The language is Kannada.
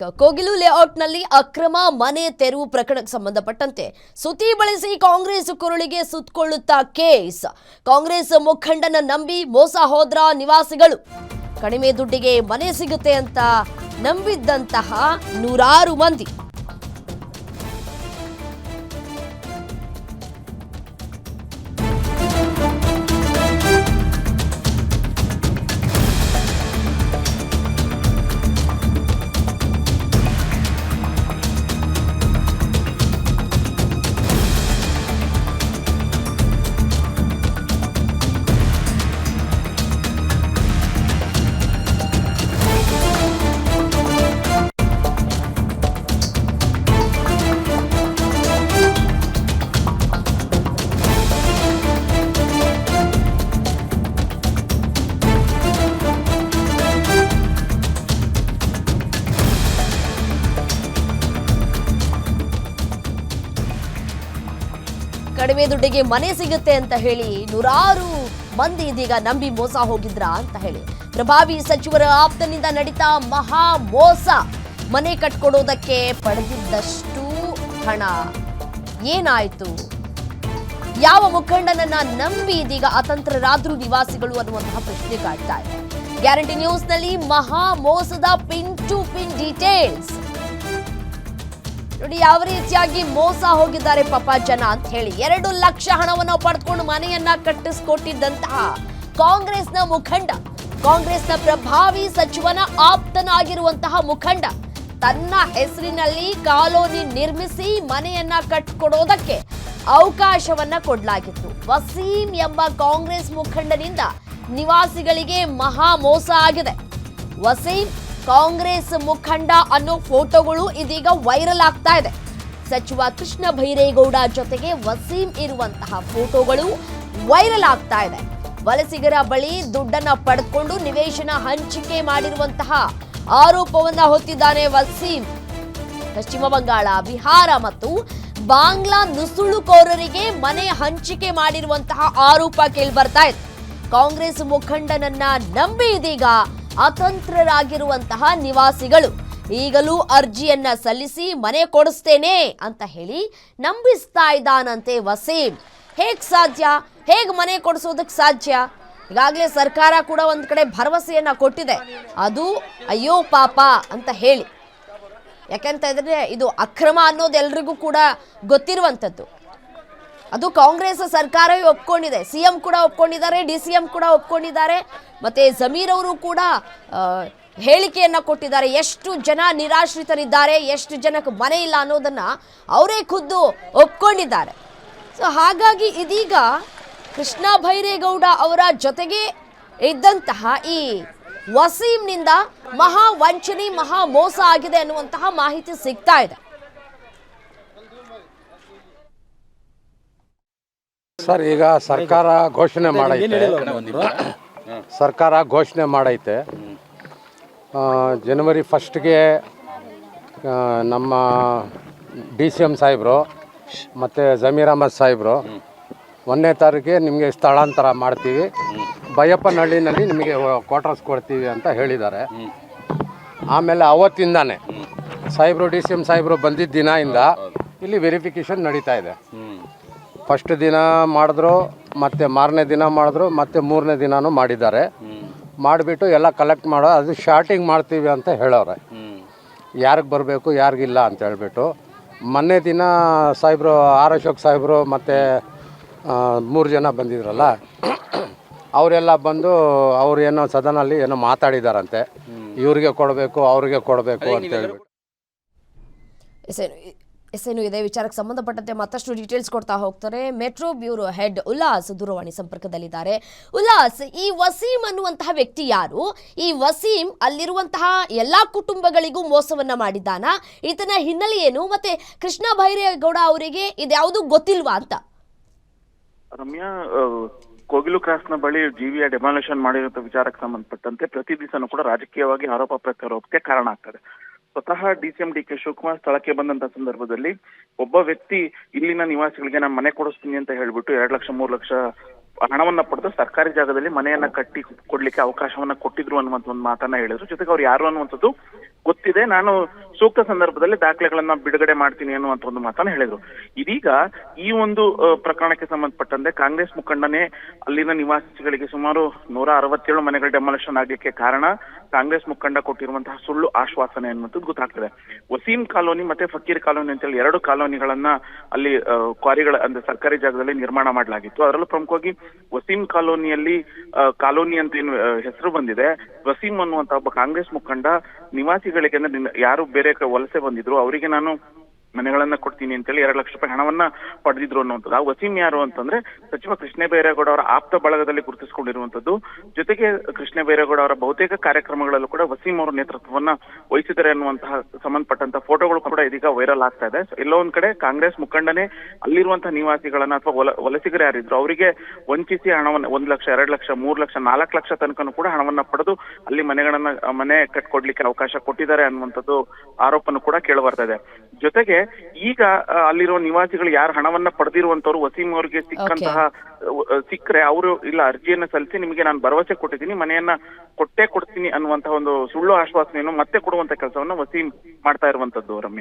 ಕೋಗಿಲು ಲೇಔಟ್ನಲ್ಲಿ ಅಕ್ರಮ ಮನೆ ತೆರವು ಪ್ರಕರಣಕ್ಕೆ ಸಂಬಂಧಪಟ್ಟಂತೆ ಸುದ್ದಿ ಬಳಸಿ ಕಾಂಗ್ರೆಸ್ ಕುರುಳಿಗೆ ಸುತ್ತಕೊಳ್ಳುತ್ತಾ ಕೇಸ್. ಕಾಂಗ್ರೆಸ್ ಮುಖಂಡನ ನಂಬಿ ಮೋಸ ಹೋದ್ರ ನಿವಾಸಿಗಳು. ಕಡಿಮೆ ದುಡ್ಡಿಗೆ ಮನೆ ಸಿಗುತ್ತೆ ಅಂತ ನಂಬಿದ್ದಂತಹ ನೂರಾರು ಮಂದಿ. ಕಡಿಮೆ ದುಡ್ಡಿಗೆ ಮನೆ ಸಿಗುತ್ತೆ ಅಂತ ಹೇಳಿ ನೂರಾರು ಮಂದಿ ಇದೀಗ ನಂಬಿ ಮೋಸ ಹೋಗಿದ್ರ ಅಂತ ಹೇಳಿ ಪ್ರಭಾವಿ ಸಚಿವರ ಆಪ್ತನಿಂದ ನಡೀತಾ ಮಹಾ ಮೋಸ. ಮನೆ ಕಟ್ಕೊಡೋದಕ್ಕೆ ಪಡೆದಿದ್ದಷ್ಟು ಹಣ ಏನಾಯ್ತು? ಯಾವ ಮುಖಂಡನನ್ನ ನಂಬಿ ಇದೀಗ ಅತಂತ್ರರಾದ್ರು ನಿವಾಸಿಗಳು ಅನ್ನುವಂತಹ ಪ್ರಶ್ನೆ ಕಾಡ್ತಾ ಇದೆ. ಗ್ಯಾರಂಟಿ ನ್ಯೂಸ್ನಲ್ಲಿ ಮಹಾ ಮೋಸದ ಪಿನ್ ಟು ಪಿನ್ ಡೀಟೇಲ್ಸ್ ನೋಡಿ, ಯಾವ ರೀತಿಯಾಗಿ ಮೋಸ ಹೋಗಿದ್ದಾರೆ ಪಾಪ ಜನ ಅಂತ ಹೇಳಿ. 2 ಲಕ್ಷ ಹಣವನ್ನು ಪಡೆದುಕೊಂಡು ಮನೆಯನ್ನ ಕಟ್ಟಿಸಿಕೊಟ್ಟಿದ್ದಂತಹ ಕಾಂಗ್ರೆಸ್ನ ಮುಖಂಡ, ಕಾಂಗ್ರೆಸ್ನ ಪ್ರಭಾವಿ ಸಚಿವನ ಆಪ್ತನಾಗಿರುವಂತಹ ಮುಖಂಡ ತನ್ನ ಹೆಸರಿನಲ್ಲಿ ಕಾಲೋನಿ ನಿರ್ಮಿಸಿ ಮನೆಯನ್ನ ಕಟ್ಟಿಕೊಡೋದಕ್ಕೆ ಅವಕಾಶವನ್ನ ಕೊಡಲಾಗಿತ್ತು. ವಸೀಂ ಎಂಬ ಕಾಂಗ್ರೆಸ್ ಮುಖಂಡನಿಂದ ನಿವಾಸಿಗಳಿಗೆ ಮಹಾ ಮೋಸ ಆಗಿದೆ. ವಸೀಂ ಕಾಂಗ್ರೆಸ್ ಮುಖಂಡ ಅನ್ನೋ ಫೋಟೋಗಳು ಇದೀಗ ವೈರಲ್ ಆಗ್ತಾ ಇದೆ. ಸಚಿವ ಕೃಷ್ಣ ಭೈರೇಗೌಡ ಜೊತೆಗೆ ವಸೀಂ ಇರುವಂತಹ ಫೋಟೋಗಳು ವೈರಲ್ ಆಗ್ತಾ ಇದೆ. ವಲಸಿಗರ ಬಳಿ ದುಡ್ಡನ್ನ ಪಡೆದುಕೊಂಡು ನಿವೇಶನ ಹಂಚಿಕೆ ಮಾಡಿರುವಂತಹ ಆರೋಪವನ್ನ ಹೊತ್ತಿದ್ದಾನೆ ವಸೀಂ. ಪಶ್ಚಿಮ ಬಂಗಾಳ, ಬಿಹಾರ ಮತ್ತು ಬಾಂಗ್ಲಾ ನುಸುಳುಕೋರರಿಗೆ ಮನೆ ಹಂಚಿಕೆ ಮಾಡಿರುವಂತಹ ಆರೋಪ ಕೇಳಿ ಬರ್ತಾ ಇದೆ. ಕಾಂಗ್ರೆಸ್ ಮುಖಂಡನನ್ನ ನಂಬಿ ಇದೀಗ ಅತಂತ್ರರಾಗಿರುವಂತಹ ನಿವಾಸಿಗಳು ಈಗಲೂ ಅರ್ಜಿಯನ್ನ ಸಲ್ಲಿಸಿ ಮನೆ ಕೊಡಿಸ್ತೇನೆ ಅಂತ ಹೇಳಿ ನಂಬಿಸ್ತಾ ಇದ್ದಾನಂತೆ ವಸೀಂ. ಹೇಗ್ ಸಾಧ್ಯ? ಹೇಗ್ ಮನೆ ಕೊಡಿಸೋದಕ್ಕೆ ಸಾಧ್ಯ? ಈಗಾಗಲೇ ಸರ್ಕಾರ ಕೂಡ ಒಂದ್ ಕಡೆ ಭರವಸೆಯನ್ನ ಕೊಟ್ಟಿದೆ, ಅದು ಅಯ್ಯೋ ಪಾಪ ಅಂತ ಹೇಳಿ. ಯಾಕೆಂತ ಇದ್ರೆ ಇದು ಅಕ್ರಮ ಅನ್ನೋದು ಎಲ್ರಿಗೂ ಕೂಡ ಗೊತ್ತಿರುವಂಥದ್ದು. ಅದು ಕಾಂಗ್ರೆಸ್ ಸರ್ಕಾರವೇ ಒಪ್ಕೊಂಡಿದೆ, ಸಿಎಂ ಕೂಡ ಒಪ್ಕೊಂಡಿದ್ದಾರೆ, DCM ಕೂಡ ಒಪ್ಕೊಂಡಿದ್ದಾರೆ, ಮತ್ತೆ ಜಮೀರ್ ಅವರು ಕೂಡ ಹೇಳಿಕೆಯನ್ನ ಕೊಟ್ಟಿದ್ದಾರೆ. ಎಷ್ಟು ಜನ ನಿರಾಶ್ರಿತರಿದ್ದಾರೆ, ಎಷ್ಟು ಜನಕ್ಕೆ ಮನೆ ಇಲ್ಲ ಅನ್ನೋದನ್ನ ಅವರೇ ಖುದ್ದು ಒಪ್ಕೊಂಡಿದ್ದಾರೆ. ಸೊ ಹಾಗಾಗಿ ಇದೀಗ ಕೃಷ್ಣ ಭೈರೇಗೌಡ ಅವರ ಜೊತೆಗೆ ಇದ್ದಂತಹ ಈ ವಸೀಂನಿಂದ ಮಹಾ ವಂಚನೆ, ಮಹಾ ಮೋಸ ಆಗಿದೆ ಅನ್ನುವಂತಹ ಮಾಹಿತಿ ಸಿಗ್ತಾ ಇದೆ. ಸರ್, ಈಗ ಸರ್ಕಾರ ಘೋಷಣೆ ಮಾಡೈತೆ ಜನವರಿ 1ಗೆ ನಮ್ಮ DCM ಸಾಹೇಬರು ಮತ್ತು ಜಮೀರ್ ಅಹಮದ್ ಸಾಹೇಬರು 1ನೇ ತಾರೀಕಿಗೆ ನಿಮಗೆ ಸ್ಥಳಾಂತರ ಮಾಡ್ತೀವಿ, ಬೈಯಪ್ಪನಹಳ್ಳಿನಲ್ಲಿ ನಿಮಗೆ ಕ್ವಾರ್ಟರ್ಸ್ ಕೊಡ್ತೀವಿ ಅಂತ ಹೇಳಿದ್ದಾರೆ. ಆಮೇಲೆ ಅವತ್ತಿಂದಾನೆ ಸಾಹೇಬರು DCM ಸಾಹೇಬರು ಬಂದಿದ್ದ ದಿನದಿಂದ ಇಲ್ಲಿ ವೆರಿಫಿಕೇಷನ್ ನಡೀತಾ ಇದೆ. ಫಸ್ಟ್ ದಿನ ಮಾಡಿದ್ರು, ಮತ್ತು ಮಾರನೇ ದಿನ ಮಾಡಿದ್ರು, ಮತ್ತು 3ನೇ ದಿನನೂ ಮಾಡಿದ್ದಾರೆ. ಮಾಡಿಬಿಟ್ಟು ಎಲ್ಲ ಕಲೆಕ್ಟ್ ಮಾಡೋ ಅದು ಶಾರ್ಟಿಂಗ್ ಮಾಡ್ತೀವಿ ಅಂತ ಹೇಳೋರೆ. ಯಾರಿಗೆ ಬರಬೇಕು ಯಾರಿಗಿಲ್ಲ ಅಂತ ಹೇಳ್ಬಿಟ್ಟು ಮೊನ್ನೆ ದಿನ ಸಾಹೇಬರು ಅಶೋಕ್ ಸಾಹೇಬರು ಮತ್ತು 3 ಜನ ಬಂದಿದ್ರಲ್ಲ, ಅವರೆಲ್ಲ ಬಂದು ಅವ್ರು ಏನೋ ಸದನಲ್ಲಿ ಏನೋ ಮಾತಾಡಿದಾರಂತೆ, ಇವ್ರಿಗೆ ಕೊಡಬೇಕು ಅವ್ರಿಗೆ ಕೊಡಬೇಕು ಅಂತ ಹೇಳ್ಬಿಟ್ಟು. ಎಸ್ಎನು ಇದೇ ವಿಚಾರಕ್ಕೆ ಸಂಬಂಧಪಟ್ಟಂತೆ ಮತ್ತಷ್ಟು ಡೀಟೇಲ್ಸ್ ಕೊಡ್ತಾ ಹೋಗ್ತಾರೆ. ಮೆಟ್ರೋ ಬ್ಯೂರೋ ಹೆಡ್ ಉಲ್ಲಾಸ್ ದೂರವಾಣಿ ಸಂಪರ್ಕದಲ್ಲಿದ್ದಾರೆ. ಉಲ್ಲಾಸ್, ಈ ವಸೀಂ ಅನ್ನುವಂತಹ ವ್ಯಕ್ತಿ ಯಾರು? ಈ ವಸೀಂ ಅಲ್ಲಿರುವಂತಹ ಎಲ್ಲಾ ಕುಟುಂಬಗಳಿಗೂ ಮೋಸವನ್ನ ಮಾಡಿದ್ದಾನ? ಈತನ ಹಿನ್ನೆಲೆ ಏನು? ಮತ್ತೆ ಕೃಷ್ಣ ಭೈರೇಗೌಡ ಅವರಿಗೆ ಇದ್ಯಾವುದು ಗೊತ್ತಿಲ್ವಾ ಅಂತ? ರಮ್ಯಾ, ಕೋಗಿಲು ಕ್ರಾಸ್ನ ಬಳಿ ಜೀವಿಯ ಡೆಮಾಲಿಷನ್ ಮಾಡಿರೋ ವಿಚಾರಕ್ಕೆ ಸಂಬಂಧಪಟ್ಟಂತೆ ಪ್ರತಿ ದಿವಸನೂ ಕೂಡ ರಾಜಕೀಯವಾಗಿ ಆರೋಪ ಪ್ರತ್ಯಾರೋಪಕ್ಕೆ ಕಾರಣ ಆಗ್ತದೆ. ಸ್ವತಃ DCM DK ಶಿವಕುಮಾರ್ ಸ್ಥಳಕ್ಕೆ ಬಂದಂತ ಸಂದರ್ಭದಲ್ಲಿ ಒಬ್ಬ ವ್ಯಕ್ತಿ ಇಲ್ಲಿನ ನಿವಾಸಿಗಳಿಗೆ ನಾನು ಮನೆ ಕೊಡಿಸ್ತೀನಿ ಅಂತ ಹೇಳ್ಬಿಟ್ಟು 2 ಲಕ್ಷ 3 ಲಕ್ಷ ಹಣವನ್ನ ಪಡೆದು ಸರ್ಕಾರಿ ಜಾಗದಲ್ಲಿ ಮನೆಯನ್ನ ಕಟ್ಟಿ ಕೊಡ್ಲಿಕ್ಕೆ ಅವಕಾಶವನ್ನ ಕೊಟ್ಟಿದ್ರು ಅನ್ನುವಂತ ಒಂದು ಮಾತನ್ನ ಹೇಳಿದ್ರು. ಜೊತೆಗೆ ಅವ್ರು ಯಾರು ಅನ್ನುವಂಥದ್ದು ಗೊತ್ತಿದೆ, ನಾನು ಸೂಕ್ತ ಸಂದರ್ಭದಲ್ಲಿ ದಾಖಲೆಗಳನ್ನ ಬಿಡುಗಡೆ ಮಾಡ್ತೀನಿ ಅನ್ನುವಂತ ಒಂದು ಮಾತನ್ನ ಹೇಳಿದ್ರು. ಇದೀಗ ಈ ಒಂದು ಪ್ರಕರಣಕ್ಕೆ ಸಂಬಂಧಪಟ್ಟಂತೆ ಕಾಂಗ್ರೆಸ್ ಮುಖಂಡನೇ ಅಲ್ಲಿನ ನಿವಾಸಿಗಳಿಗೆ ಸುಮಾರು 167 ಮನೆಗಳ ಡೆಮಾಲಿಷನ್ ಆಗ್ಲಿಕ್ಕೆ ಕಾರಣ ಕಾಂಗ್ರೆಸ್ ಮುಖಂಡ ಕೊಟ್ಟಿರುವಂತಹ ಸುಳ್ಳು ಆಶ್ವಾಸನೆ ಅನ್ನುವಂಥದ್ದು ಗೊತ್ತಾಗ್ತದೆ. ವಸೀಂ ಕಾಲೋನಿ ಮತ್ತೆ ಫಕೀರ್ ಕಾಲೋನಿ ಅಂತೇಳಿ 2 ಕಾಲೋನಿಗಳನ್ನ ಅಲ್ಲಿ ಕ್ವಾರಿಗಳ ಅಂದ್ರೆ ಸರ್ಕಾರಿ ಜಾಗದಲ್ಲಿ ನಿರ್ಮಾಣ ಮಾಡಲಾಗಿತ್ತು. ಅದರಲ್ಲೂ ಪ್ರಮುಖವಾಗಿ ವಸೀಂ ಕಾಲೋನಿಯಲ್ಲಿ ಕಾಲೋನಿ ಅಂತ ಏನು ಹೆಸರು ಬಂದಿದೆ, ವಸೀಂ ಅನ್ನುವಂತ ಒಬ್ಬ ಕಾಂಗ್ರೆಸ್ ಮುಖಂಡ ನಿವಾಸಿಗಳಿಗೆ ಅಂದ್ರೆ ಯಾರು ಬೇರೆ ವಲಸೆ ಬಂದಿದ್ರು ಅವರಿಗೆ ನಾನು ಮನೆಗಳನ್ನ ಕೊಡ್ತೀನಿ ಅಂತೇಳಿ 2 ಲಕ್ಷ ರೂಪಾಯಿ ಹಣವನ್ನ ಪಡೆದಿದ್ರು ಅನ್ನುವಂಥದ್ದು. ಆ ವಸೀಂ ಯಾರು ಅಂತಂದ್ರೆ ಸಚಿವ ಕೃಷ್ಣ ಬೈರೇಗೌಡ ಅವರ ಆಪ್ತ ಬಳಗದಲ್ಲಿ ಗುರುತಿಸಿಕೊಂಡಿರುವಂತದ್ದು. ಜೊತೆಗೆ ಕೃಷ್ಣ ಬೈರೇಗೌಡ ಅವರ ಬಹುತೇಕ ಕಾರ್ಯಕ್ರಮಗಳಲ್ಲೂ ಕೂಡ ವಸೀಂ ಅವರ ನೇತೃತ್ವವನ್ನ ವಹಿಸಿದ್ದಾರೆ ಅನ್ನುವಂತಹ ಸಂಬಂಧಪಟ್ಟಂತ ಫೋಟೋಗಳು ಕೂಡ ಇದೀಗ ವೈರಲ್ ಆಗ್ತಾ ಇದೆ. ಎಲ್ಲೋ ಒಂದ್ ಕಡೆ ಕಾಂಗ್ರೆಸ್ ಮುಖಂಡನೇ ಅಲ್ಲಿರುವಂತಹ ನಿವಾಸಿಗಳನ್ನ ಅಥವಾ ವಲಸಿಗರು ಯಾರಿದ್ರು ಅವರಿಗೆ ವಂಚಿಸಿ ಹಣವನ್ನ 1 ಲಕ್ಷ 2 ಲಕ್ಷ 3 ಲಕ್ಷ 4 ಲಕ್ಷ ತನಕನೂ ಕೂಡ ಹಣವನ್ನ ಪಡೆದು ಅಲ್ಲಿ ಮನೆ ಕಟ್ಕೊಡ್ಲಿಕ್ಕೆ ಅವಕಾಶ ಕೊಟ್ಟಿದ್ದಾರೆ ಅನ್ನುವಂಥದ್ದು ಆರೋಪನು ಕೂಡ ಕೇಳಿ ಬರ್ತಾ ಇದೆ. ಜೊತೆಗೆ ಈಗ ಅಲ್ಲಿರುವ ನಿವಾಸಿಗಳು ಯಾರು ಹಣವನ್ನ ಪಡೆದಿರುವಂತವ್ರು ವಸೀಂ ಅವರಿಗೆ ಸಿಕ್ಕರೆ ಅವರು ಇಲ್ಲ ಅರ್ಜಿಯನ್ನ ಸಲ್ಲಿಸಿ ನಿಮಗೆ ನಾನು ಭರವಸೆ ಕೊಟ್ಟಿದ್ದೀನಿ, ಮನೆಯನ್ನ ಕೊಟ್ಟೇ ಕೊಡ್ತೀನಿ ಅನ್ನುವಂತಹ ಒಂದು ಸುಳ್ಳು ಆಶ್ವಾಸನೆಯನ್ನು ಮತ್ತೆ ಕೊಡುವಂತ ಕೆಲಸವನ್ನ ವಸೀಂ ಮಾಡ್ತಾ ಇರುವಂತದ್ದು. ರಮ್ಯಾ.